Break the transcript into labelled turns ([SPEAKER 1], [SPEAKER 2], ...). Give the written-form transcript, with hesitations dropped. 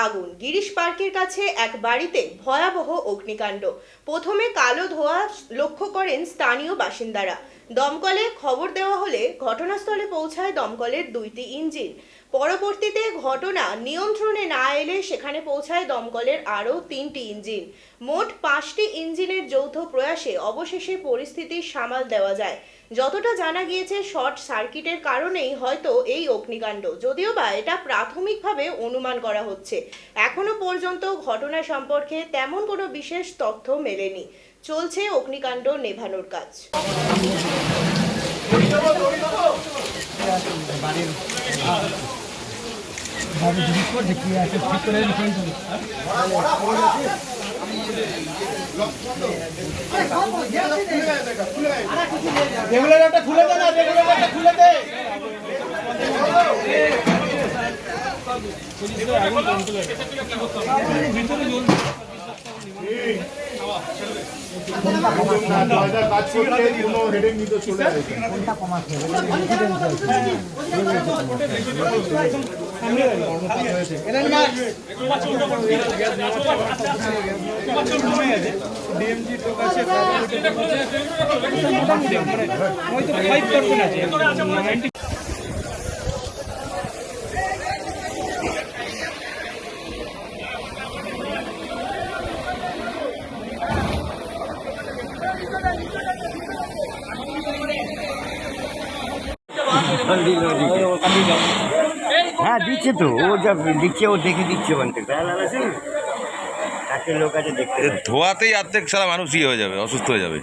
[SPEAKER 1] আগুন। গিরিশ পার্কের কাছে এক বাড়িতে ভয়াবহ অগ্নিকাণ্ড। প্রথমে কালো ধোঁয়া লক্ষ্য করেন স্থানীয় বাসিন্দারা। দমকলে খবর দেওয়া হলে ঘটনাস্থলে পৌঁছায় দমকলের 2টি ইঞ্জিন। পরবর্তীতে ঘটনা নিয়ন্ত্রণে না এলে সেখানে পৌঁছায় দমকলের আরও 3টি ইঞ্জিন। মোট 5টি ইঞ্জিনের যৌথ প্রয়াসে অবশেষে পরিস্থিতি সামাল দেওয়া যায়। যতটা জানা গিয়েছে, শর্ট সার্কিটের কারণেই হয়তো এই অগ্নিকাণ্ড, যদিও বা এটা প্রাথমিকভাবে অনুমান করা হচ্ছে। এখনো পর্যন্ত ঘটনা সম্পর্কে তেমন কোনো বিশেষ তথ্য মেলেনি। চলছে অগ্নিকাণ্ড নেভানোর কাজ।
[SPEAKER 2] রেগুলেটরটা খুলে দে না, রেগুলেটরটা খুলে দে। কাজ করতে কোনো হেডেক নিতে চলে আসে। কোনটা কমাতে হবে? ডিএমজি তো কাছে হয়তো 5% আছে।
[SPEAKER 3] হ্যাঁ দিচ্ছে তো, ও যা দিচ্ছে ও দেখে দিচ্ছে ওখান থেকে একটা লোক আছে দেখতে।
[SPEAKER 4] ধোয়াতেই অর্ধেক সারা মানুষ ইয়ে হয়ে যাবে, অসুস্থ হয়ে যাবে।